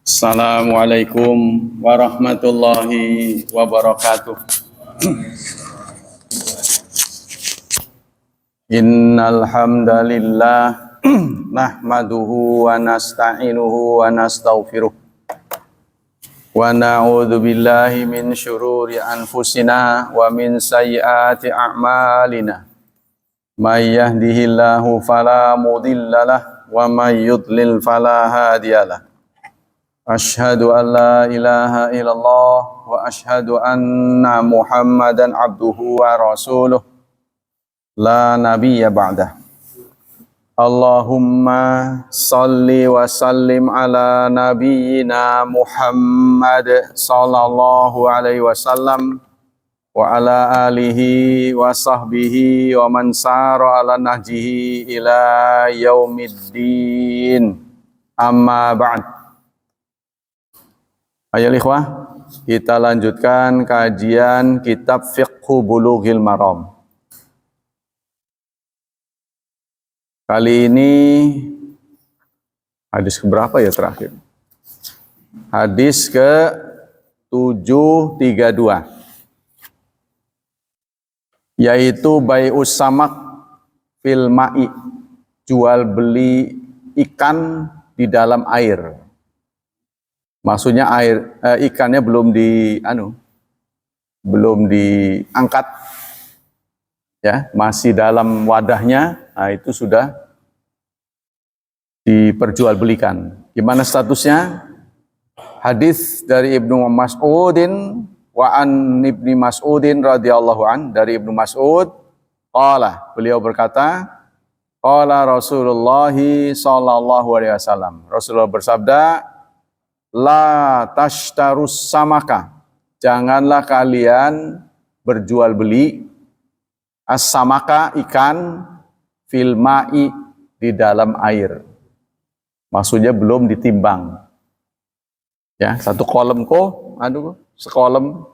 Assalamualaikum warahmatullahi wabarakatuh. Innal hamdalillah nahmaduhu wa nasta'inuhu wa nastaghfiruh wa na'udzu billahi min syururi anfusina wa min sayyiati a'malina. May yahdihillahu fala mudhillalah wa may yudlil fala hadiyalah. Asyhadu an la ilaha illallah wa asyhadu anna Muhammadan abduhu wa rasuluh la nabiyya ba'dah. Allahumma salli wa sallim ala nabiyyina Muhammad sallallahu alaihi wasallam wa ala alihi wa sahbihi wa man sara ala nahjihi ila yaumiddin. Amma ba'd. Ayo ikhwah, kita lanjutkan kajian kitab Fiqhu Bulughil Maram. Kali ini hadis keberapa ya terakhir? Hadis ke 732. Yaitu bai'us samak fil ma'i, jual beli ikan di dalam air. Maksudnya ikannya belum diangkat, ya, masih dalam wadahnya. Nah, itu sudah diperjualbelikan. Gimana statusnya? Hadis dari Ibnu Mas'udin wa an Ibni Mas'udin radhiyallahu an, dari Ibnu Mas'ud qala, beliau berkata, qala Rasulullah sallallahu alaihi wasallam, Rasulullah bersabda, la tashtarus samaka, janganlah kalian berjual beli as-samaka, ikan, fil ma'i, di dalam air. Maksudnya belum ditimbang. Ya, satu kolom sekolom.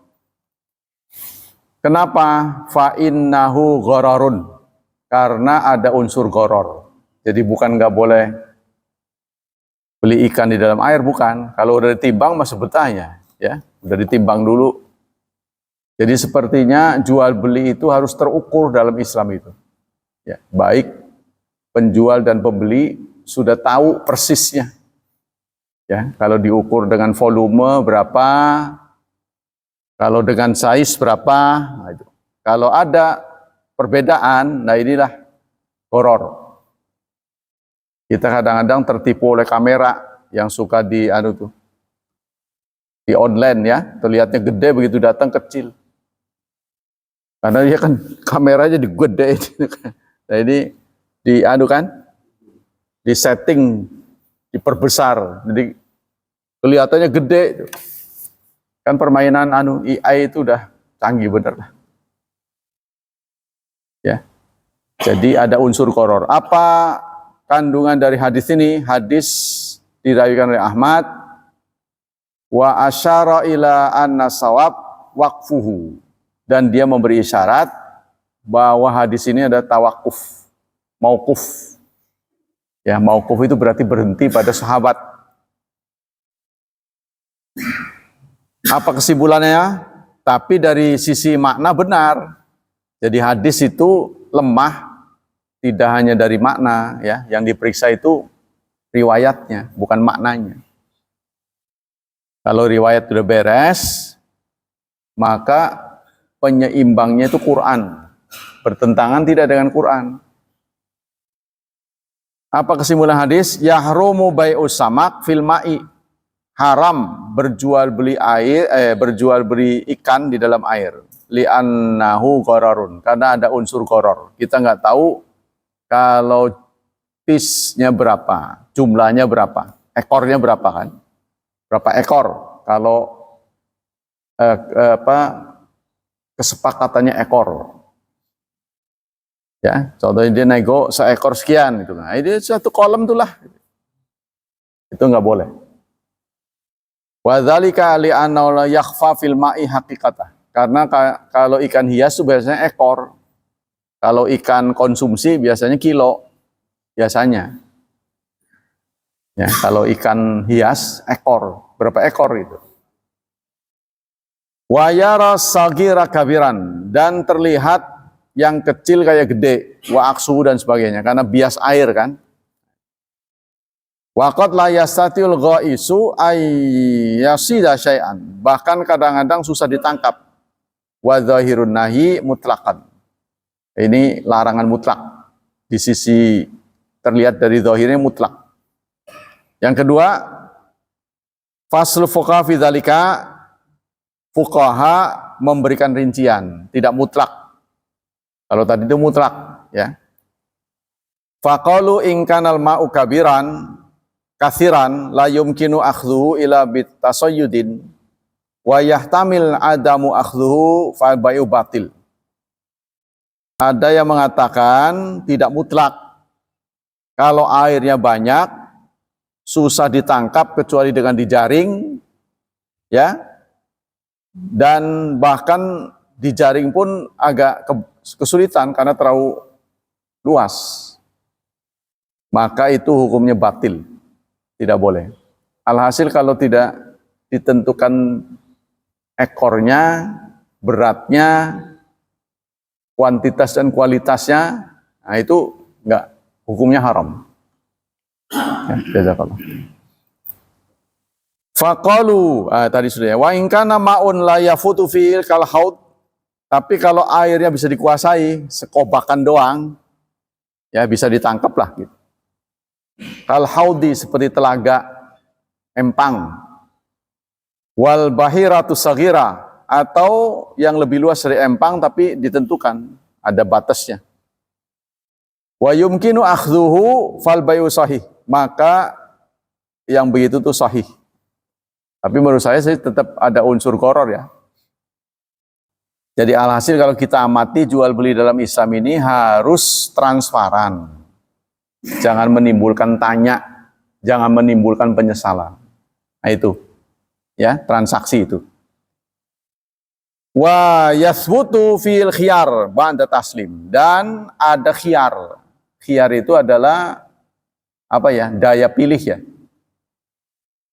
Kenapa? Fa innahu ghararun, karena ada unsur gharor. Jadi bukan nggak boleh beli ikan di dalam air, bukan. Kalau udah ditimbang masih betahnya, ya, udah ditimbang dulu. Jadi sepertinya jual beli itu harus terukur dalam Islam itu. Ya, baik penjual dan pembeli sudah tahu persisnya. Ya, kalau diukur dengan volume berapa, kalau dengan size berapa, nah itu. Kalau ada perbedaan, nah inilah horor. Kita kadang-kadang tertipu oleh kamera yang suka di online, ya, terlihatnya gede, begitu datang kecil. Karena dia kan kameranya digede. Nah ini di setting, diperbesar, jadi kelihatannya gede. Kan permainan AI itu udah canggih bener lah. Ya. Jadi ada unsur gharor. Apa kandungan dari hadis ini? Hadis dirawikan oleh Ahmad, wa asyara ila anna sawab waqfuhu, dan dia memberi isyarat bahwa hadis ini ada tawakuf, mauquf. Ya, mauquf itu berarti berhenti pada sahabat. Apa kesimpulannya? Tapi dari sisi makna benar. Jadi hadis itu lemah tidak hanya dari makna, ya, yang diperiksa itu riwayatnya, bukan maknanya. Kalau riwayat sudah beres, maka penyeimbangnya itu Quran. Bertentangan tidak dengan Quran. Apa kesimpulan hadis? Yahrumu bai'us samak fil ma'i, haram berjual beli ikan di dalam air. Li'annahu ghararun, karena ada unsur gharor. Kita nggak tahu kalau piece-nya berapa, jumlahnya berapa, ekornya berapa kan? Berapa ekor? Kalau kesepakatannya ekor. Ya, contohnya dia nego seekor sekian itu. Nah, ini satu kolom itulah. Itu nggak boleh. Wa dzalika li'annahu la yakhfa fil ma'i haqiqatah. Karena kalau ikan hias itu biasanya ekor. Kalau ikan konsumsi biasanya kilo. Biasanya. Ya, kalau ikan hias ekor, berapa ekor itu? Wa yara sagira kabiran, dan terlihat yang kecil kayak gede, wa aksu dan sebagainya, karena bias air kan. Waqad la yastatil ghaisu ay yasida syai'an. Bahkan kadang-kadang susah ditangkap. Wa dzahirun nahi mutlaqan. Ini larangan mutlak. Di sisi terlihat dari zahirnya mutlak. Yang kedua, faslu fuqaha fi dzalika, fuqaha memberikan rincian, tidak mutlak. Kalau tadi itu mutlak, ya. Faqalu in kanal ma'u kabiran kathiran la yumkinu akhdhuhu ila bitasayyudin wa yahtamil adamu akhdhuhu fa bai'u batil. Ada yang mengatakan tidak mutlak. Kalau airnya banyak, susah ditangkap kecuali dengan dijaring, ya. Dan bahkan dijaring pun agak kesulitan karena terlalu luas. Maka itu hukumnya batil. Tidak boleh. Alhasil kalau tidak ditentukan ekornya, beratnya, kuantitas dan kualitasnya, nah itu enggak, hukumnya haram. Ya, jazakallah. Faqalu, tadi sudah ya, wa in kana ma'un la yafutu fil kal haud, tapi kalau airnya bisa dikuasai, sekobakan doang, ya bisa ditangkap lah gitu. Kal haudi, seperti telaga empang, wal bahiratu saghira, atau yang lebih luas dari empang tapi ditentukan ada batasnya. Wa yumkinu akhdhuhu fal bayu sahih, maka yang begitu tuh sahih. Tapi menurut saya sih tetap ada unsur gharar ya. Jadi alhasil kalau kita amati jual beli dalam Islam ini harus transparan. Jangan menimbulkan tanya, jangan menimbulkan penyesalan. Nah itu, ya, transaksi itu. Wa yathbutu fil khiyar ba'da taslim, dan ada khiyar. Khiyar itu adalah apa ya? Daya pilih ya.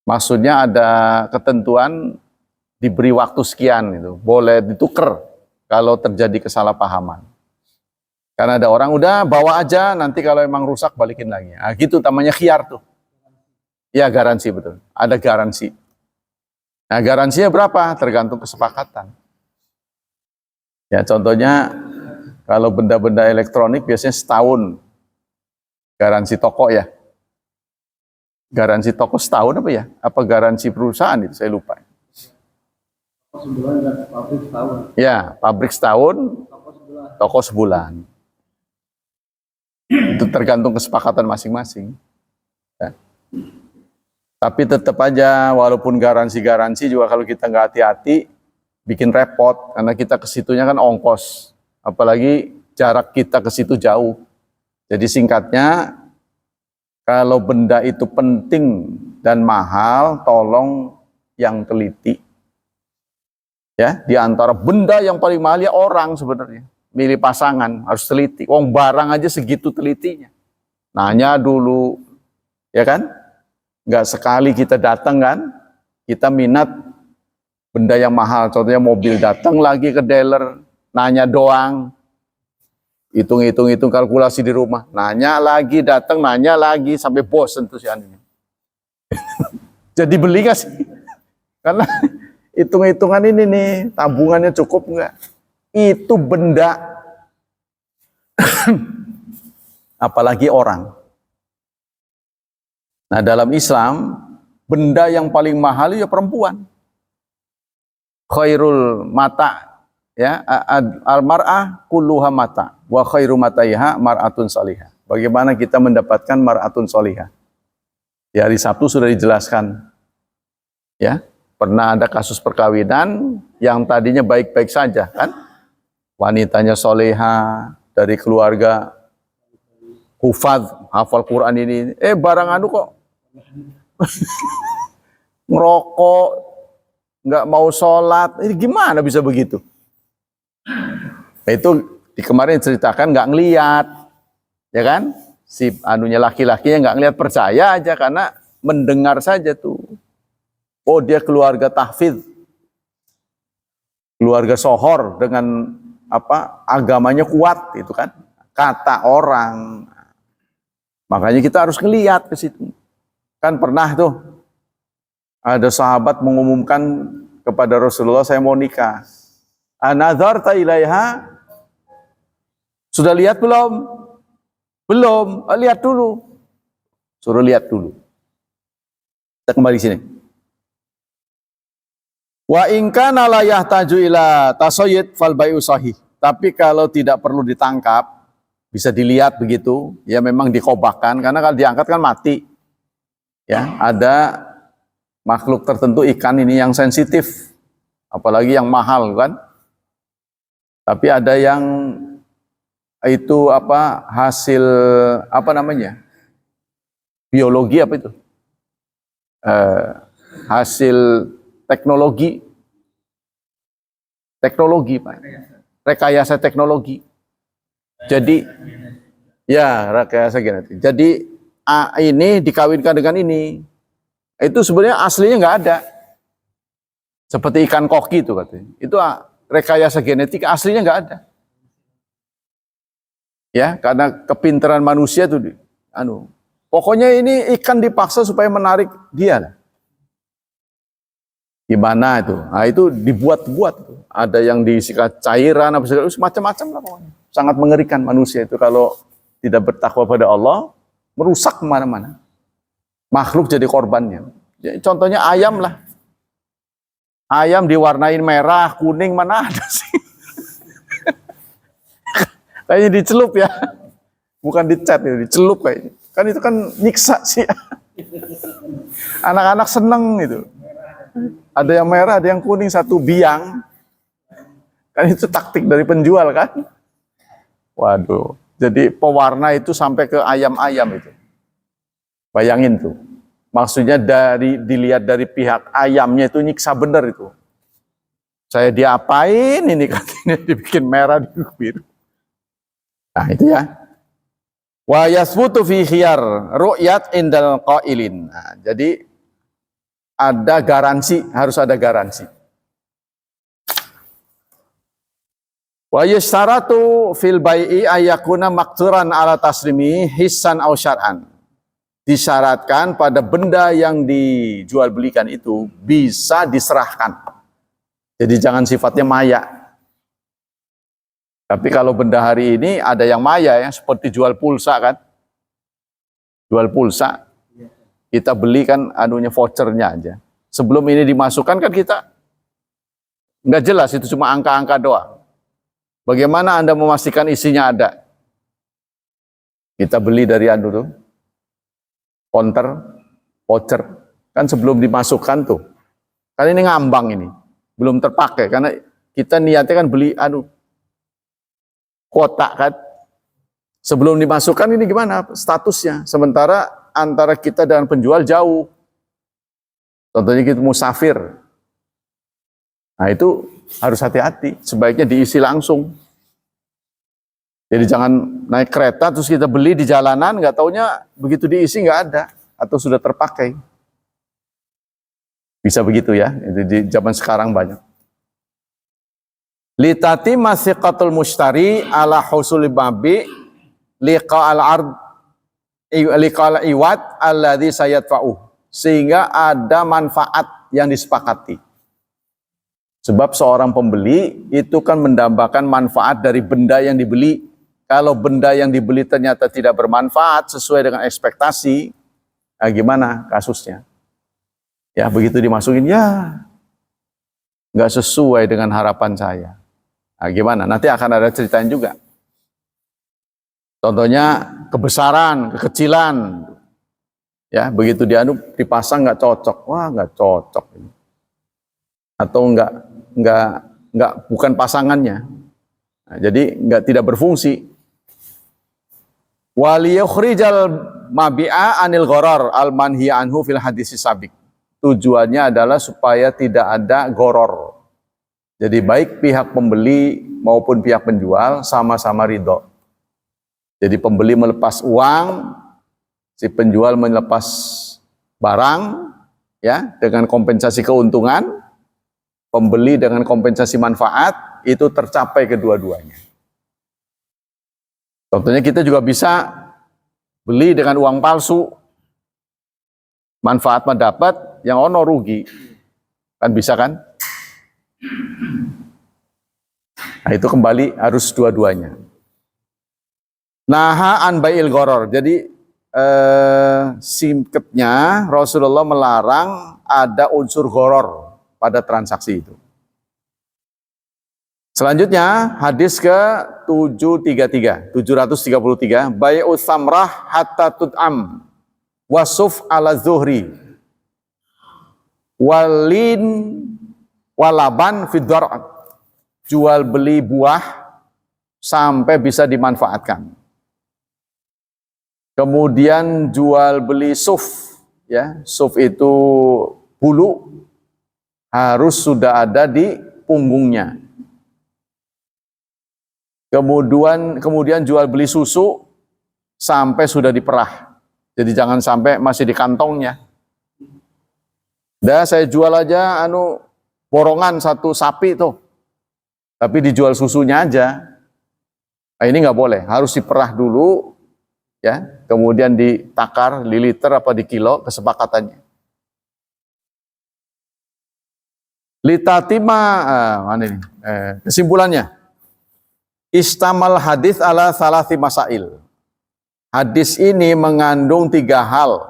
Maksudnya ada ketentuan diberi waktu sekian itu, boleh ditukar kalau terjadi kesalahpahaman. Karena ada orang udah bawa aja, nanti kalau emang rusak balikin lagi. Nah, gitu namanya khiyar tuh. Ya, garansi, betul. Ada garansi. Nah, garansinya berapa? Tergantung kesepakatan. Ya, contohnya kalau benda-benda elektronik biasanya setahun. Garansi toko ya. Garansi toko setahun apa ya? Apa garansi perusahaan itu? Saya lupa. Sebulan dan pabrik setahun. Ya, pabrik setahun, toko sebulan. Itu tergantung kesepakatan masing-masing. Ya. Tapi tetap aja, walaupun garansi-garansi juga kalau kita nggak hati-hati, bikin repot. Karena kita ke situnya kan ongkos. Apalagi jarak kita ke situ jauh. Jadi singkatnya, kalau benda itu penting dan mahal, tolong yang teliti. Ya, di antara benda yang paling mahal ya orang sebenarnya. Milih pasangan harus teliti. Wong barang aja segitu telitinya. Nanya dulu, ya kan? Nggak sekali kita datang kan? Kita minat benda yang mahal. Contohnya mobil, datang lagi ke dealer, nanya doang. Hitung kalkulasi di rumah. Nanya lagi, datang, nanya lagi, sampai bosen tuh si anunya. Jadi beli nggak sih? Karena hitung-hitungan ini nih, tabungannya cukup nggak? Itu benda. Apalagi orang. Nah, dalam Islam, benda yang paling mahal ya perempuan. Khairul mata, ya, al-mar'ah kulluha mata, wa khairu mataiha mar'atun salihah. Bagaimana kita mendapatkan mar'atun salihah? Di hari Sabtu sudah dijelaskan. Ya, pernah ada kasus perkawinan yang tadinya baik-baik saja, kan? Wanitanya soleha, dari keluarga hufadz, hafal Quran ini, barang anu kok ngerokok, nggak mau sholat, ini gimana bisa begitu? Itu di kemarin ceritakan nggak ngeliat, ya kan? Si anunya laki-lakinya nggak ngeliat, percaya aja karena mendengar saja tuh. Oh, dia keluarga tahfidz, keluarga sohor dengan agamanya kuat itu kan, kata orang. Makanya kita harus ngelihat ke situ. Kan pernah tuh ada sahabat mengumumkan kepada Rasulullah, saya mau nikah. Anadzarta ilaiha? Sudah lihat belum? Belum. Lihat dulu. Suruh lihat dulu. Kita kembali sini. Wa in kana la yahtaju ila tasayyid fal bai'u sahih. Tapi kalau tidak perlu ditangkap, bisa dilihat begitu, ya memang dikobahkan, karena kalau diangkat kan mati. Ya, ada makhluk tertentu ikan ini yang sensitif, apalagi yang mahal kan. Tapi ada yang itu hasil biologi itu? Hasil teknologi Pak. Rekayasa teknologi. Jadi ya rekayasa genetik. Jadi ini dikawinkan dengan ini. Itu sebenarnya aslinya nggak ada. Seperti ikan koki itu katanya. Itu rekayasa genetik aslinya nggak ada. Ya, karena kepintaran manusia tuh pokoknya ini ikan dipaksa supaya menarik dia. Gimana itu? Nah, itu dibuat-buat. Ada yang diisikan cairan, macam-macam lah pokoknya. Sangat mengerikan manusia itu kalau tidak bertakwa pada Allah, merusak kemana-mana. Makhluk jadi korbannya. Jadi, contohnya ayam lah. Ayam diwarnain merah, kuning, mana ada sih? Kayaknya dicelup ya. Bukan dicat, dicelup kayaknya. Kan itu kan nyiksa sih. Anak-anak seneng itu. Ada yang merah, ada yang kuning, satu biang. Kan itu taktik dari penjual kan. Waduh. Jadi pewarna itu sampai ke ayam-ayam itu. Bayangin tuh. Maksudnya dilihat dari pihak ayamnya itu nyiksa bener itu. Saya diapain ini katanya, dibikin merah, dibikin biru. Nah itu ya. Wa yasbutu fi khiyar ru'yat indal qailin. Nah, jadi ada garansi, harus ada garansi. Wa yashtaratu fil bai'i ayakuna maqturan ala taslimi hissan aw syar'an. Disyaratkan pada benda yang dijual belikan itu bisa diserahkan. Jadi jangan sifatnya maya. Tapi kalau benda hari ini ada yang maya ya, seperti jual pulsa kan. Jual pulsa. Kita beli kan vouchernya aja. Sebelum ini dimasukkan kan kita nggak jelas, itu cuma angka-angka doang. Bagaimana Anda memastikan isinya ada? Kita beli dari tuh, counter, voucher. Kan sebelum dimasukkan tuh. Kan ini ngambang ini. Belum terpakai karena kita niatnya kan beli kotak kan. Sebelum dimasukkan ini gimana statusnya? Sementara antara kita dan penjual jauh. Contohnya kita musafir. Nah itu harus hati-hati. Sebaiknya diisi langsung. Jadi jangan naik kereta terus kita beli di jalanan, nggak taunya begitu diisi nggak ada atau sudah terpakai. Bisa begitu ya. Itu di zaman sekarang banyak. Litati masiqatul mushtari ala husuli babi liqa al-ard liqa al-iwat alladhi sayadfa'uh. Sehingga ada manfaat yang disepakati. Sebab seorang pembeli itu kan mendambakan manfaat dari benda yang dibeli. Kalau benda yang dibeli ternyata tidak bermanfaat sesuai dengan ekspektasi, nah gimana kasusnya? Ya begitu dimasukin, ya nggak sesuai dengan harapan saya. Nah gimana? Nanti akan ada ceritain juga. Contohnya kebesaran, kekecilan. Ya, begitu dipasang nggak cocok. Wah, nggak cocok. Atau bukan pasangannya. Nah, jadi tidak berfungsi. Waliyukhrijal mabi'a anil gharar al manhi anhu fil hadis sabik. Tujuannya adalah supaya tidak ada goror. Jadi baik pihak pembeli maupun pihak penjual sama-sama ridho. Jadi pembeli melepas uang, si penjual melepas barang, ya, dengan kompensasi keuntungan, pembeli dengan kompensasi manfaat, itu tercapai kedua-duanya. Contohnya kita juga bisa beli dengan uang palsu, manfaat mendapat, yang ono rugi, kan bisa kan? Nah itu kembali harus dua-duanya. Naha an bai'il gharar. Jadi singkatnya Rasulullah melarang ada unsur gharar pada transaksi itu. Selanjutnya hadis ke 733, bai'u samrah hatta tut'am wasuf ala zuhri walin walaban fid dar'at. Jual beli buah sampai bisa dimanfaatkan. Kemudian jual beli suf, ya, suf itu bulu harus sudah ada di punggungnya. Kemudian jual beli susu sampai sudah diperah. Jadi jangan sampai masih di kantongnya. Dah saya jual aja borongan satu sapi tuh. Tapi dijual susunya aja. Nah, ini nggak boleh, harus diperah dulu, ya. Kemudian ditakar, di liter apa di kilo, kesepakatannya. Litatima, mana ini? Kesimpulannya, istamal hadis ala salasi masail. Hadis ini mengandung 3 hal.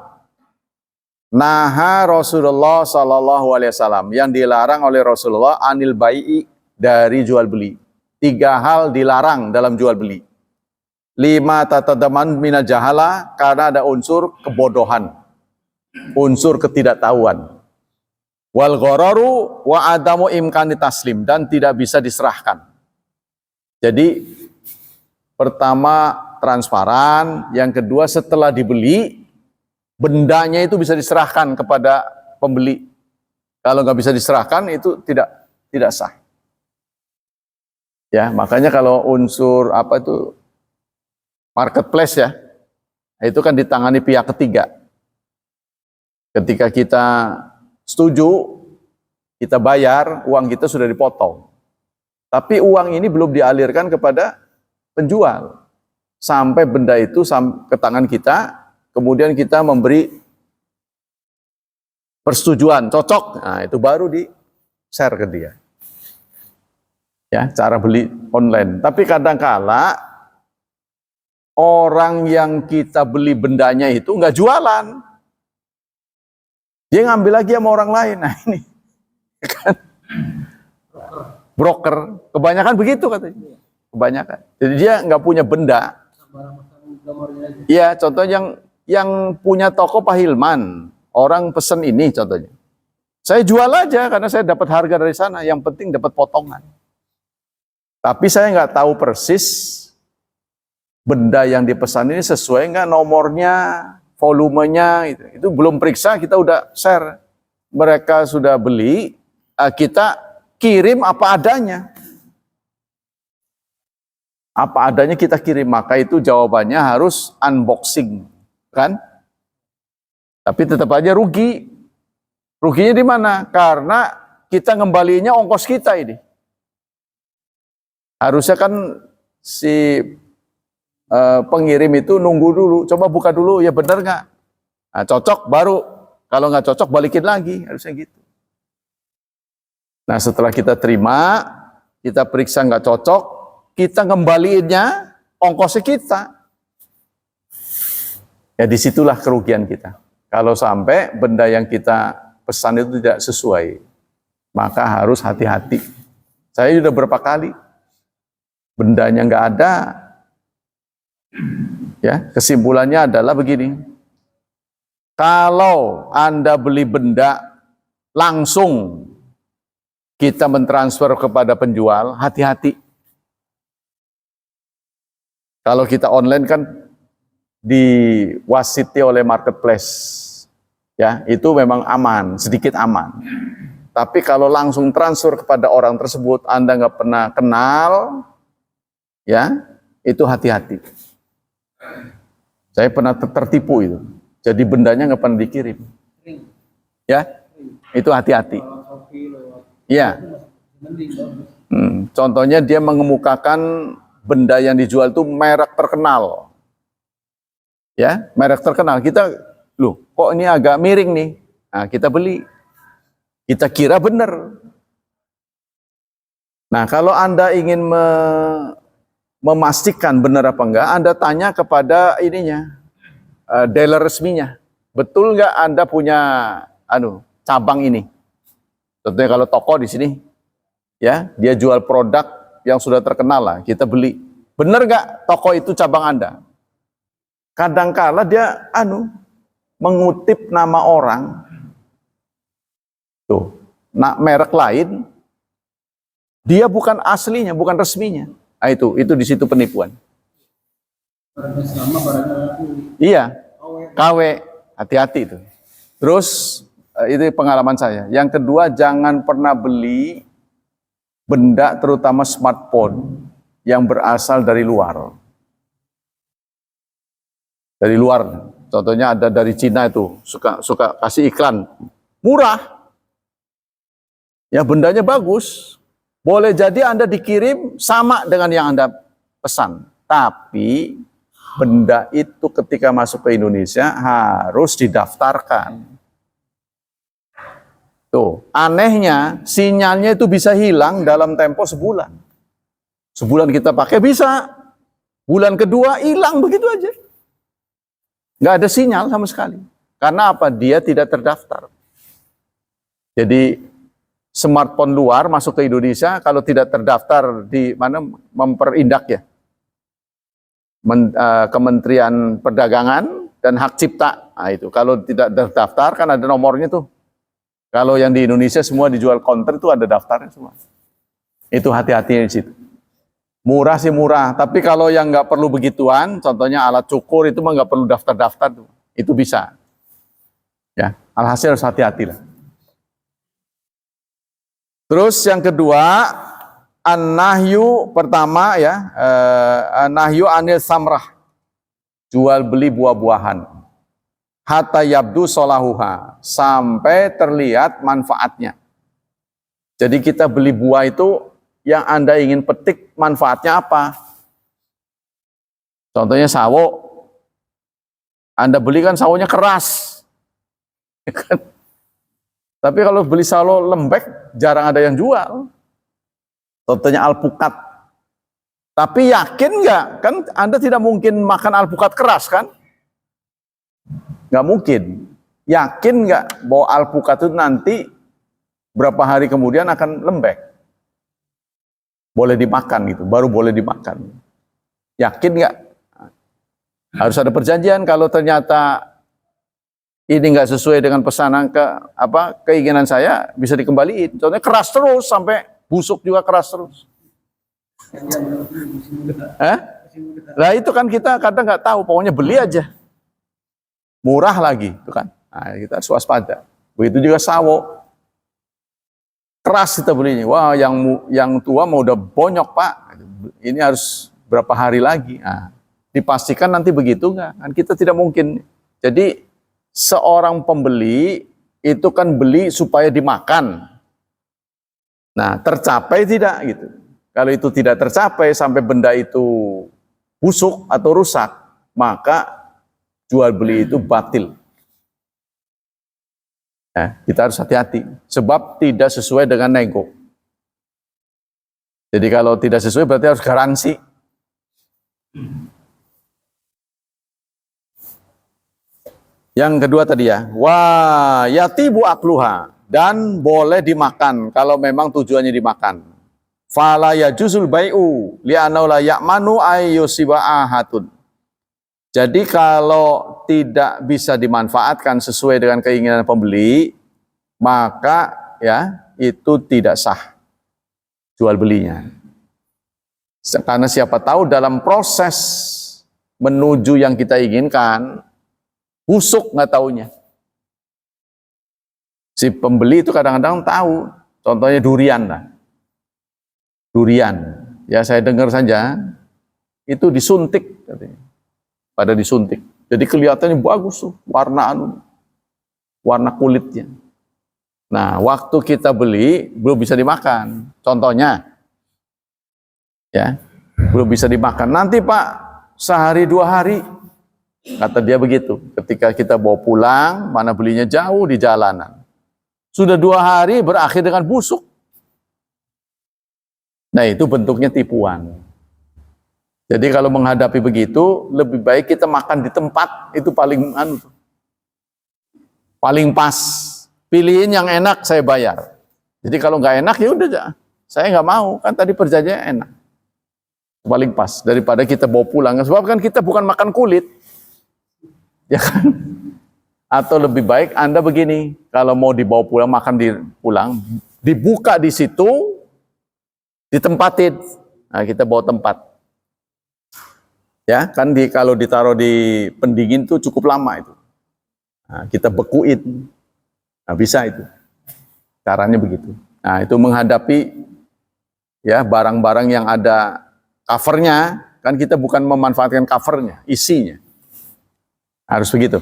Naha Rasulullah Sallallahu Alaihi Wasallam, yang dilarang oleh Rasulullah anil bai'i, dari jual beli. 3 hal dilarang dalam jual beli. 5 tatadaman minal jahala, karena ada unsur kebodohan, unsur ketidaktahuan. Wal ghararu wa adamu imkani taslim, dan tidak bisa diserahkan. Jadi pertama transparan, yang kedua setelah dibeli bendanya itu bisa diserahkan kepada pembeli. Kalau nggak bisa diserahkan itu tidak sah. Ya, makanya kalau unsur marketplace, ya, itu kan ditangani pihak ketiga. Ketika kita setuju, kita bayar, uang kita sudah dipotong. Tapi uang ini belum dialirkan kepada penjual. Sampai benda itu ke tangan kita, kemudian kita memberi persetujuan, cocok. Nah, itu baru di-share ke dia. Ya, cara beli online. Tapi kadang-kala orang yang kita beli bendanya itu nggak jualan, dia ngambil lagi sama orang lain. Nah ini kan broker, kebanyakan begitu katanya, kebanyakan. Jadi dia nggak punya benda. Iya, contohnya yang punya toko Pak Hilman, orang pesen ini contohnya. Saya jual aja karena saya dapat harga dari sana, yang penting dapat potongan. Tapi saya nggak tahu persis benda yang dipesan ini sesuai nggak nomornya, volumenya, itu belum periksa, kita udah share. Mereka sudah beli, kita kirim apa adanya. Apa adanya kita kirim, maka itu jawabannya harus unboxing, kan? Tapi tetap aja rugi. Ruginya di mana? Karena kita ngembalinya ongkos kita ini. Harusnya kan si pengirim itu nunggu dulu, coba buka dulu, ya benar nggak? Nah, cocok baru, kalau nggak cocok balikin lagi, harusnya gitu. Nah setelah kita terima, kita periksa nggak cocok, kita ngembaliinnya ongkosnya kita. Ya disitulah kerugian kita. Kalau sampai benda yang kita pesan itu tidak sesuai, maka harus hati-hati. Saya sudah berapa kali bendanya nggak ada, ya kesimpulannya adalah begini: kalau Anda beli benda langsung kita mentransfer kepada penjual, hati-hati. Kalau kita online kan diwasiti oleh marketplace, ya itu memang aman, sedikit aman. Tapi kalau langsung transfer kepada orang tersebut, Anda nggak pernah kenal, ya itu hati-hati. Saya pernah tertipu itu. Jadi bendanya nggak pernah dikirim. Ya, itu hati-hati. Lewat Shopee, lewat Iya. mending bagus. Contohnya dia mengemukakan benda yang dijual itu merek terkenal. Ya, merek terkenal. Kita, loh, kok ini agak miring nih? Nah, kita beli. Kita kira benar. Nah, kalau Anda ingin memastikan benar apa enggak, Anda tanya kepada ininya, dealer resminya. Betul enggak Anda punya cabang ini? Tentunya kalau toko di sini, ya, dia jual produk yang sudah terkenal lah, kita beli. Benar enggak toko itu cabang Anda? Kadangkala dia mengutip nama orang, tuh, merek lain, dia bukan aslinya, bukan resminya. Nah, itu di situ penipuan. Barangnya sama, barangnya laku. Iya, KW. KW, hati-hati itu. Terus itu pengalaman saya. Yang kedua, jangan pernah beli benda terutama smartphone yang berasal dari luar. Dari luar, contohnya ada dari Cina itu, suka kasih iklan, murah. Ya bendanya bagus. Boleh jadi Anda dikirim sama dengan yang Anda pesan. Tapi benda itu ketika masuk ke Indonesia harus didaftarkan. Tuh, anehnya sinyalnya itu bisa hilang dalam tempo sebulan. Sebulan kita pakai bisa. Bulan kedua hilang begitu aja. Nggak ada sinyal sama sekali. Karena apa? Dia tidak terdaftar. Jadi smartphone luar masuk ke Indonesia kalau tidak terdaftar di mana memperindak ya. Kementerian Perdagangan dan Hak Cipta. Nah, itu kalau tidak terdaftar kan ada nomornya tuh. Kalau yang di Indonesia semua dijual counter itu ada daftarnya semua. Itu hati-hati di situ. Murah sih murah, tapi kalau yang nggak perlu begituan, contohnya alat cukur itu mah nggak perlu daftar-daftar tuh. Itu bisa. Ya, alhasil harus hati-hati lah. Terus yang kedua, an-nahyu pertama ya, an-nahyu anil samrah. Jual beli buah-buahan. Hatta yabdu solahuha, sampai terlihat manfaatnya. Jadi kita beli buah itu yang Anda ingin petik manfaatnya apa? Contohnya sawo. Anda beli kan sawonya keras. Tapi kalau beli sawo lembek, jarang ada yang jual. Contohnya alpukat. Tapi yakin nggak? Kan Anda tidak mungkin makan alpukat keras kan? Nggak mungkin. Yakin nggak bahwa alpukat itu nanti berapa hari kemudian akan lembek? Boleh dimakan gitu, baru boleh dimakan. Yakin nggak? Harus ada perjanjian. Kalau ternyata ini nggak sesuai dengan pesanan keinginan saya, bisa dikembaliin. Contohnya keras terus sampai busuk juga keras terus. Nah itu kan kita kadang nggak tahu, pokoknya beli aja. Murah lagi, itu kan. Nah, kita harus waspada. Begitu juga sawo. Keras kita belinya. Wah, yang tua mau udah bonyok, Pak. Ini harus berapa hari lagi. Nah, dipastikan nanti begitu nggak? Kan kita tidak mungkin. Jadi seorang pembeli itu kan beli supaya dimakan. Nah, tercapai tidak gitu. Kalau itu tidak tercapai sampai benda itu busuk atau rusak, maka jual beli itu batil. Nah, kita harus hati-hati sebab tidak sesuai dengan nego. Jadi kalau tidak sesuai berarti harus garansi. Yang kedua tadi ya, wa yatibu akluha, dan boleh dimakan kalau memang tujuannya dimakan. Fala yajuzul bai'u li'annahu la ya'manu ayyusiba ahatun. Jadi kalau tidak bisa dimanfaatkan sesuai dengan keinginan pembeli, maka ya itu tidak sah jual belinya. Karena siapa tahu dalam proses menuju yang kita inginkan, busuk nggak taunya. Si pembeli itu kadang-kadang tahu, contohnya durian lah. Durian, ya saya dengar saja, itu disuntik katanya. Pada disuntik. Jadi kelihatannya bagus tuh warna kulitnya. Nah, waktu kita beli belum bisa dimakan. Contohnya, ya, belum bisa dimakan. Nanti Pak, sehari 2 hari, kata dia begitu. Ketika kita bawa pulang, mana belinya jauh di jalanan. Sudah 2 hari berakhir dengan busuk. Nah, itu bentuknya tipuan. Jadi kalau menghadapi begitu, lebih baik kita makan di tempat, itu paling pas. Pilihin yang enak, saya bayar. Jadi kalau nggak enak, ya udah, saya nggak mau. Kan tadi perjanjiannya enak. Paling pas daripada kita bawa pulang. Sebab kan kita bukan makan kulit, ya kan? Atau lebih baik Anda begini, kalau mau dibawa pulang, makan pulang, dibuka di situ, ditempatin. Nah, kita bawa tempat. Ya, kan kalau ditaruh di pendingin tuh cukup lama itu. Nah, kita bekuin. Nah, bisa itu. Caranya begitu. Nah, itu menghadapi ya barang-barang yang ada covernya, kan kita bukan memanfaatkan covernya, isinya. Harus begitu.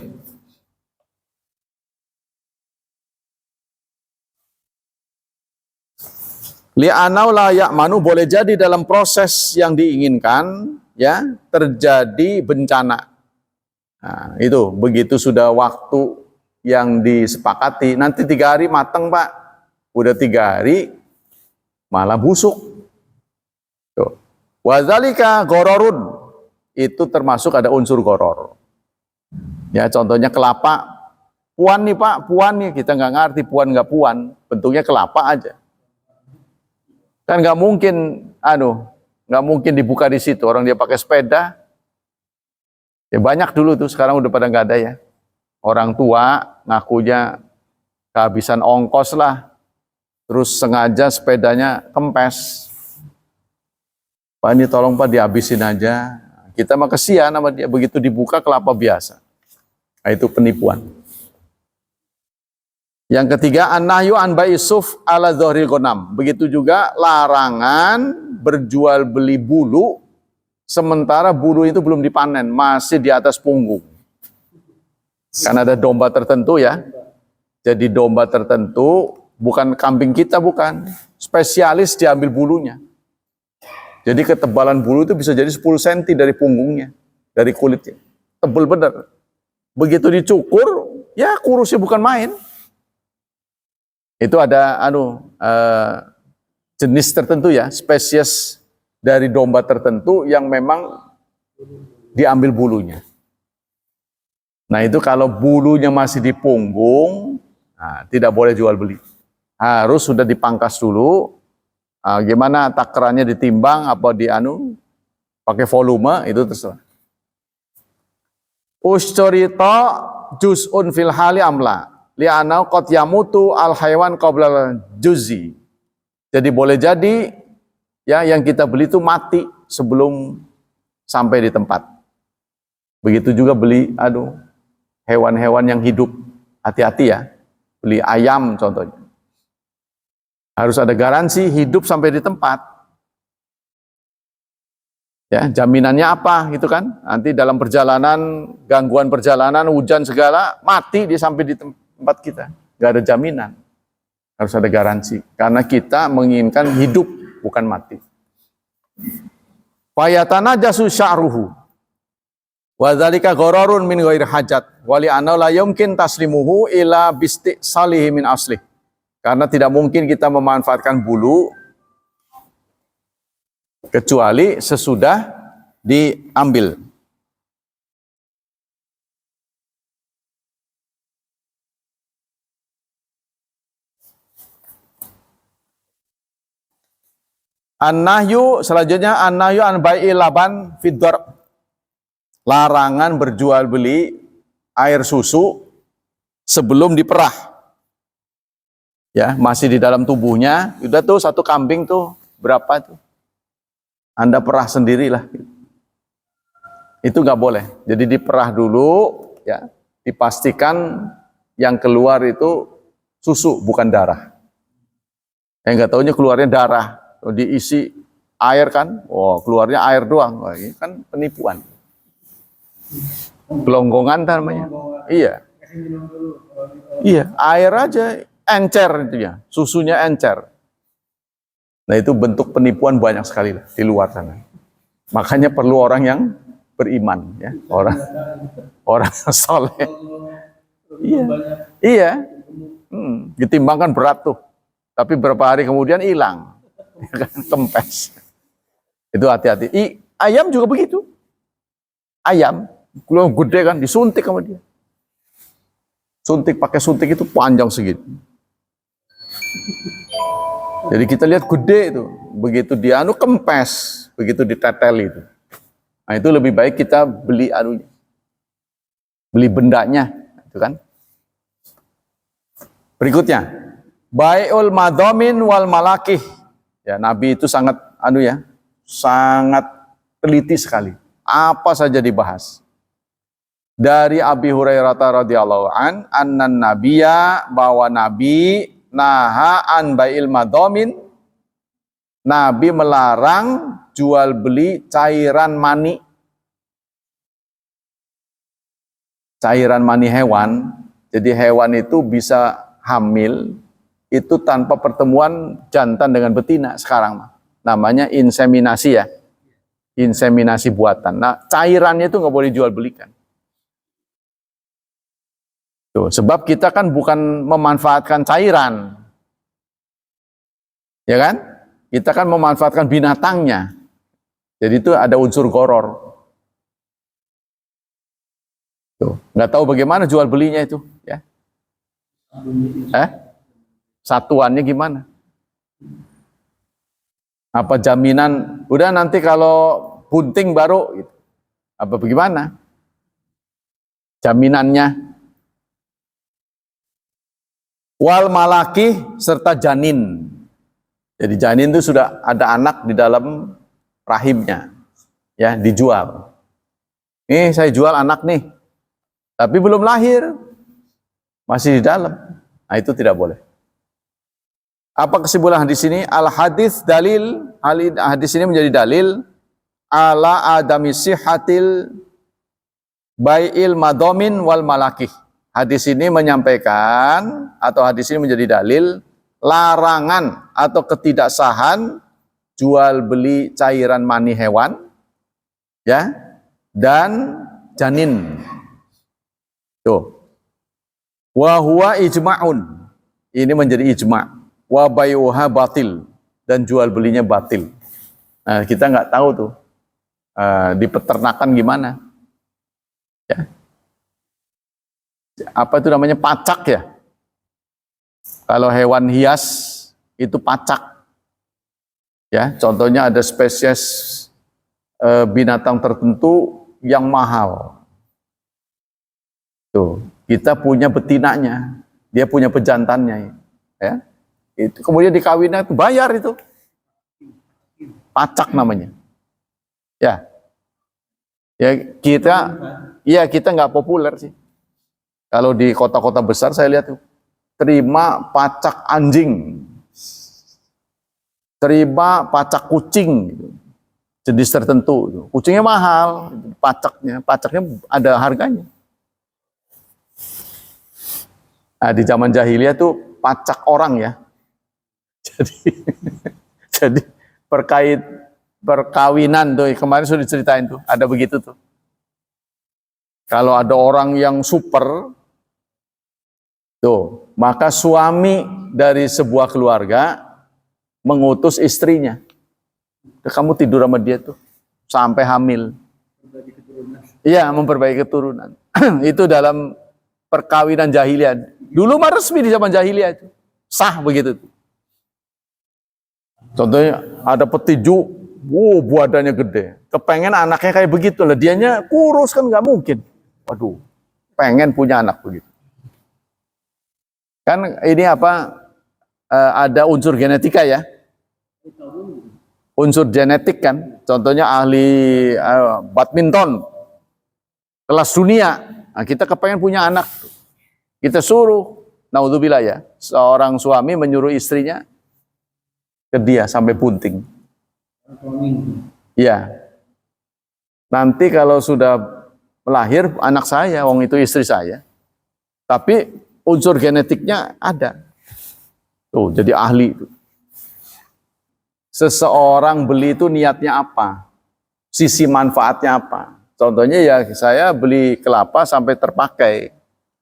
Li'anau la ya'manu, boleh jadi dalam proses yang diinginkan ya terjadi bencana. Nah, itu begitu sudah waktu yang disepakati, nanti 3 hari matang Pak, udah 3 hari malah busuk. Tuh. Wadzalika gororun, itu termasuk ada unsur goror. Ya, contohnya kelapa, puan nih Pak, puan nih, kita nggak ngerti puan nggak puan, bentuknya kelapa aja. Kan nggak mungkin dibuka di situ. Orang dia pakai sepeda, ya banyak dulu tuh, sekarang udah pada nggak ada ya. Orang tua ngakunya kehabisan ongkos lah, terus sengaja sepedanya kempes. Pak ini tolong Pak dihabisin aja. Kita mah kesian sama dia, begitu dibuka kelapa biasa. Nah, itu penipuan. Yang ketiga, an-nahyu an bai'isuf ala dhahril ghanam. Begitu juga larangan berjual beli bulu sementara bulu itu belum dipanen, masih di atas punggung. Karena ada domba tertentu ya. Jadi domba tertentu, bukan kambing kita, bukan. Spesialis diambil bulunya. Jadi ketebalan bulu itu bisa jadi 10 cm dari punggungnya, dari kulitnya. Tebal benar. Begitu dicukur, ya kurusnya bukan main. Itu ada jenis tertentu ya, spesies dari domba tertentu yang memang diambil bulunya. Nah, itu kalau bulunya masih di punggung, nah, tidak boleh jual beli. Harus sudah dipangkas dulu. Gimana takarannya, ditimbang apa pakai volume, itu terserah. Ustorita juz'un fil hali amla li'anau qad yamutu al haywan qabla juz'i. Jadi boleh jadi ya yang kita beli itu mati sebelum sampai di tempat. Begitu juga beli hewan-hewan yang hidup. Hati-hati ya. Beli ayam contohnya. Harus ada garansi hidup sampai di tempat. Ya, jaminannya apa gitu kan? Nanti dalam perjalanan, gangguan perjalanan, hujan segala, mati dia sampai di tempat kita. Gak ada jaminan. Harus ada garansi. Karena kita menginginkan hidup, bukan mati. Fayatanajasu sya'ruhu. Wa dzalika ghararun min ghairi hajat. Wa li'anna la yumkin taslimuhu ila bisti'salihi min aslih. Karena tidak mungkin kita memanfaatkan bulu kecuali sesudah diambil. An-nahyu, selanjutnya an-nahyu an bai'il laban fid-dar. Larangan berjual beli air susu sebelum diperah. Ya, masih di dalam tubuhnya, udah tuh satu kambing tuh berapa tuh? Anda perah sendirilah. Itu nggak boleh. Jadi diperah dulu, ya, dipastikan yang keluar itu susu bukan darah. Yang nggak taunya keluarnya darah, diisi air kan? Oh, keluarnya air doang. Wah, ini kan penipuan. Gelonggongan namanya. Iya. Iya, air aja. encer itu ya, susunya encer. Nah itu bentuk penipuan banyak sekali lah di luar sana. Makanya perlu orang yang beriman, ya, orang soleh. Iya, iya. Ditimbangkan berat tuh, tapi beberapa hari kemudian hilang, kempes. Itu hati-hati. Ayam juga begitu. Ayam, kalau gede kan disuntik sama dia. Suntik pakai suntik itu panjang segitu. Jadi kita lihat gede itu, begitu dia kempes, begitu ditetel itu. Nah itu lebih baik kita beli beli bendanya, itu kan. Berikutnya, bai'ul madhamin wal malakih. Ya, Nabi itu sangat sangat teliti sekali. Apa saja dibahas. Dari Abi Hurairah radhiyallahu annan nabiyya, bahwa Nabi naha an bai'il madhamin. Nabi melarang jual beli cairan mani. Cairan mani hewan. Jadi hewan itu bisa hamil itu tanpa pertemuan jantan dengan betina sekarang. Namanya inseminasi ya. Inseminasi buatan. Nah, cairannya itu nggak boleh jual belikan. Tuh, sebab kita kan bukan memanfaatkan cairan. Ya kan? Kita kan memanfaatkan binatangnya. Jadi itu ada unsur goror. Tuh, nggak tahu bagaimana jual belinya itu, ya. Satuannya gimana? Apa jaminan? Udah nanti kalau bunting baru, gitu. Apa bagaimana? Jaminannya. Wal malaki serta janin. Jadi janin itu sudah ada anak di dalam rahimnya, ya, dijual. Nih saya jual anak nih, tapi belum lahir, masih di dalam. Nah itu tidak boleh. Apa kesimpulan hadis ini? Al hadis dalil, hadis ini menjadi dalil ala adami sihhatil bai'il madhamin wal malakih. Hadis ini menyampaikan atau hadis ini menjadi dalil larangan atau ketidaksahan jual beli cairan mani hewan, ya, dan janin. Tuh. Wa huwa ijma'un. Ini menjadi ijma'. Wa bai'uha batil, dan jual belinya batil. Nah, kita nggak tahu tuh di peternakan gimana. Ya. Apa itu namanya, pacak ya? Kalau hewan hias itu pacak. Ya, contohnya ada spesies binatang tertentu yang mahal. Tuh, kita punya betinanya, dia punya pejantannya, ya. Itu kemudian dikawinnya itu bayar itu. Pacak namanya. Ya. Ya kita nggak populer sih. Kalau di kota-kota besar saya lihat tuh, terima pacak anjing, terima pacak kucing, gitu. Jenis tertentu. Kucingnya mahal, pacaknya ada harganya. Nah, di zaman jahiliyah tuh pacak orang ya. Jadi perkawinan tuh kemarin sudah diceritain tuh, ada begitu tuh. Kalau ada orang yang super, tuh, maka suami dari sebuah keluarga mengutus istrinya. Kamu tidur sama dia tuh sampai hamil. Iya, memperbaiki keturunan. Itu dalam perkawinan jahiliyah. Dulu mah resmi di zaman jahiliyah itu. Sah begitu tuh. Contohnya ada petinju, badannya gede. Kepengen anaknya kayak begitu lah. Dianya kurus kan nggak mungkin. Waduh, pengen punya anak begitu. Kan ini ada unsur genetika ya. Unsur genetik kan. Contohnya ahli badminton kelas dunia. Nah, kita kepengen punya anak. Kita suruh, naudzubillah ya, seorang suami menyuruh istrinya ke dia sampai bunting. Iya. Nanti kalau sudah melahir anak saya, wong itu istri saya. Tapi unsur genetiknya ada. Tuh, jadi ahli. Seseorang beli itu niatnya apa? Sisi manfaatnya apa? Contohnya ya saya beli kelapa sampai terpakai.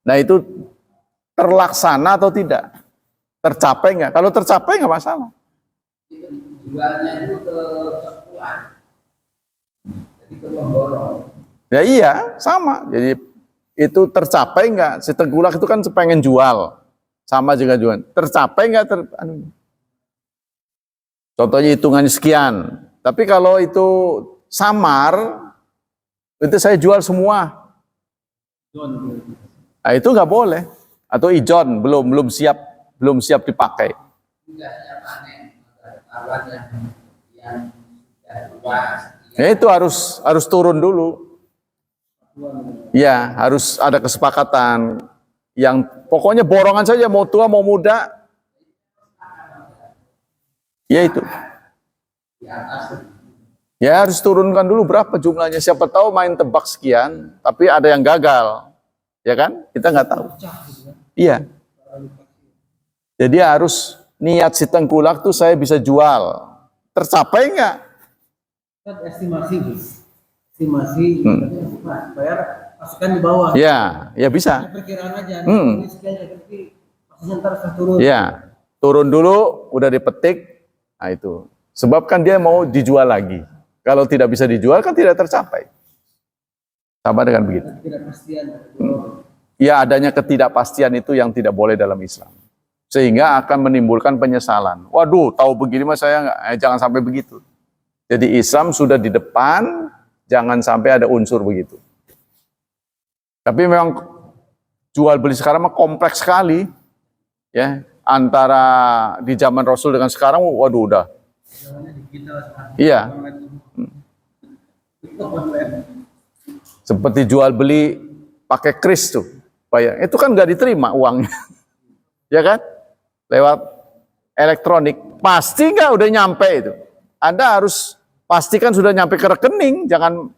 Nah itu terlaksana atau tidak? Tercapai nggak? Kalau tercapai nggak masalah. Jualnya itu ke sekolah, jadi ke pemborong. Ya iya, sama. Jadi itu tercapai nggak? Si tengkulak itu kan pengen jual. Sama juga jual. Tercapai nggak? Contohnya hitungannya sekian. Tapi kalau itu samar, itu saya jual semua. Nah, itu nggak boleh. Atau ijon belum siap dipakai. Ya itu harus turun dulu. Ya harus ada kesepakatan. Yang pokoknya borongan saja, mau tua mau muda. Ya itu. Ya harus turunkan dulu berapa jumlahnya. Siapa tahu main tebak sekian, tapi ada yang gagal. Ya kan? Kita nggak tahu. Iya. Jadi harus niat si tengkulak tuh saya bisa jual. Tercapai nggak? Kan estimasi, bayar pasukan di bawah. Ya, ya bisa. Perkiraan aja. Ini sekian, tapi pastinya ntar akan turun. Ya, turun dulu, udah dipetik. Nah itu. Sebab kan dia mau dijual lagi. Kalau tidak bisa dijual kan tidak tercapai. Sama dengan begitu. Ketidakpastian. Ya adanya ketidakpastian itu yang tidak boleh dalam Islam. Sehingga akan menimbulkan penyesalan. Waduh, tahu begini mas saya nggak, jangan sampai begitu. Jadi Islam sudah di depan, jangan sampai ada unsur begitu. Tapi memang jual beli sekarang mah kompleks sekali, ya antara di zaman Rasul dengan sekarang, waduh udah. Iya. Seperti jual beli pakai kris tuh, bayar. Itu kan nggak diterima uangnya, ya kan? Lewat elektronik, pasti nggak udah nyampe itu. Anda harus pastikan sudah nyampe ke rekening, jangan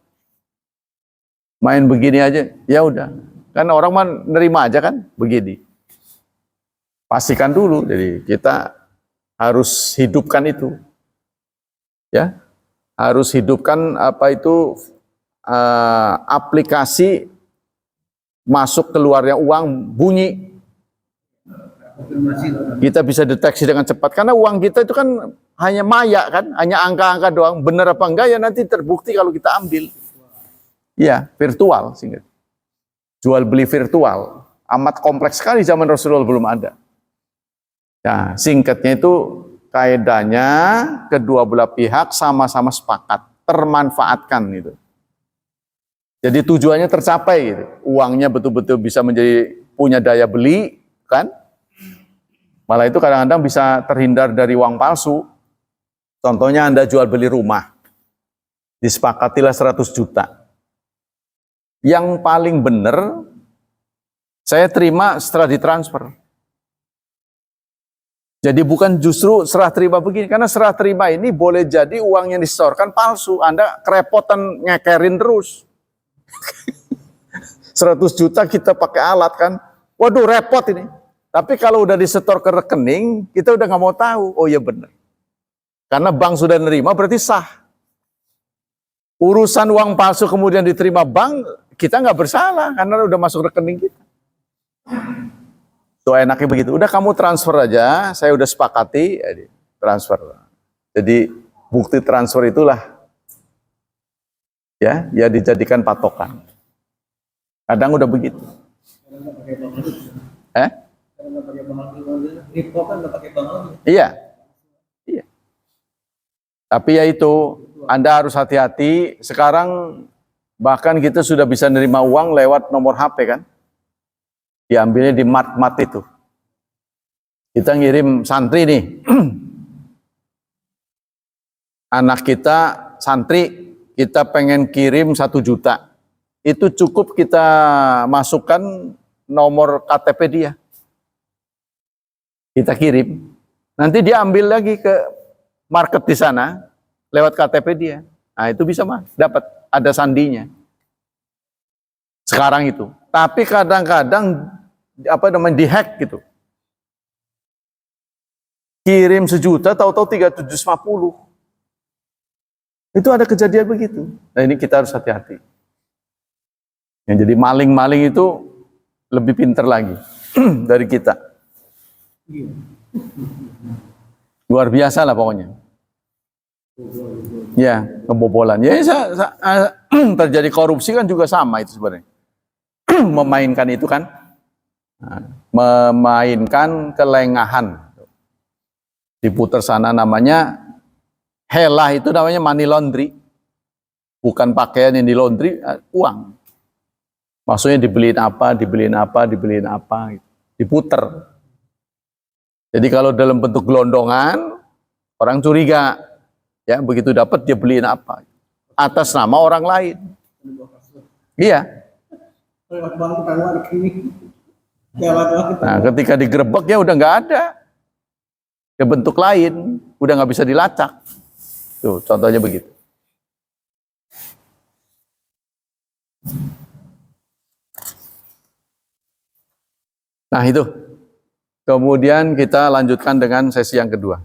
main begini aja. Ya udah, kan orang mah nerima aja kan, begini. Pastikan dulu, jadi kita harus hidupkan itu, ya, harus hidupkan apa itu aplikasi masuk keluarnya uang bunyi. Kita bisa deteksi dengan cepat karena uang kita itu kan hanya maya kan, hanya angka-angka doang. Benar apa enggak ya nanti terbukti kalau kita ambil. Ya, virtual singkat. Jual beli virtual amat kompleks sekali, zaman Rasulullah belum ada. Nah, singkatnya itu kaidahnya kedua belah pihak sama-sama sepakat, termanfaatkan itu. Jadi tujuannya tercapai gitu. Uangnya betul-betul bisa menjadi punya daya beli, kan? Malah itu kadang-kadang bisa terhindar dari uang palsu. Contohnya Anda jual beli rumah. Disepakatilah 100 juta. Yang paling benar saya terima setelah ditransfer. Jadi bukan justru serah terima begini, karena serah terima ini boleh jadi uang yang disetorkan palsu. Anda kerepotan ngekerin terus. 100 juta kita pakai alat kan, waduh repot ini. Tapi kalau udah disetor ke rekening, kita udah nggak mau tahu. Oh iya benar. Karena bank sudah nerima berarti sah. Urusan uang palsu kemudian diterima bank, kita nggak bersalah karena udah masuk rekening kita. Tuh enaknya begitu. Udah kamu transfer aja, saya udah sepakati, transfer. Jadi bukti transfer itulah ya dijadikan patokan. Kadang udah begitu. Iya. Iya. Tapi ya itu, Anda harus hati-hati. Sekarang bahkan kita sudah bisa nerima uang lewat nomor HP kan. Diambilnya di mat-mat itu. Kita ngirim santri nih. Anak kita santri, kita pengen kirim 1 juta. Itu cukup kita masukkan nomor KTP dia. Kita kirim. Nanti dia ambil lagi ke market di sana lewat KTP dia. Nah, itu bisa mah dapat, ada sandinya. Sekarang itu. Tapi kadang-kadang apa namanya dihack gitu. Kirim 1 juta, tahu-tahu 350. Itu ada kejadian begitu. Nah ini kita harus hati-hati. Yang jadi maling-maling itu lebih pintar lagi dari kita. Luar biasa lah pokoknya. Ya, kebobolan. Ya, terjadi korupsi kan juga sama itu sebenarnya. Memainkan itu kan, memainkan kelengahan. Diputar sana namanya helah, itu namanya money laundry. Bukan pakaian yang di laundry, uang. Maksudnya dibeliin apa, dibeliin apa, dibeliin apa, diputer. Jadi kalau dalam bentuk gelondongan, orang curiga. Ya, begitu dapat dia beliin apa atas nama orang lain. Iya. Nah, ketika digerebek ya udah nggak ada. Ya bentuk lain, udah nggak bisa dilacak. Tuh, contohnya begitu. Nah, itu. Kemudian kita lanjutkan dengan sesi yang kedua.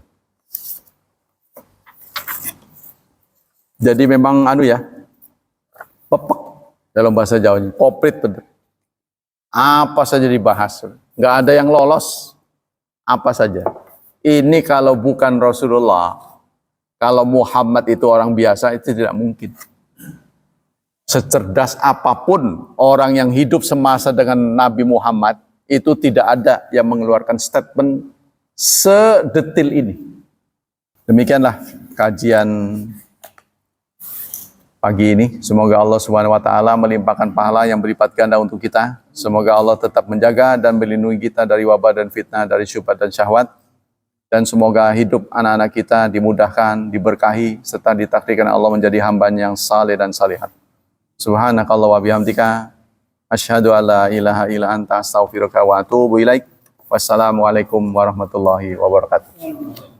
Jadi memang pepek dalam bahasa Jawanya, poprit bener. Apa saja dibahas, nggak ada yang lolos, apa saja. Ini kalau bukan Rasulullah, kalau Muhammad itu orang biasa, itu tidak mungkin. Secerdas apapun orang yang hidup semasa dengan Nabi Muhammad, itu tidak ada yang mengeluarkan statement sedetil ini. Demikianlah kajian pagi ini. Semoga Allah Subhanahu wa taala melimpahkan pahala yang berlipat ganda untuk kita. Semoga Allah tetap menjaga dan melindungi kita dari wabah dan fitnah, dari syubhat dan syahwat. Dan semoga hidup anak-anak kita dimudahkan, diberkahi, serta ditakdirkan Allah menjadi hamba yang saleh dan salihat. Subhanakallah wa bihamdika, asyhadu an la ilaha illa anta astaghfiruka wa atubu ilaik. Wassalamualaikum warahmatullahi wabarakatuh.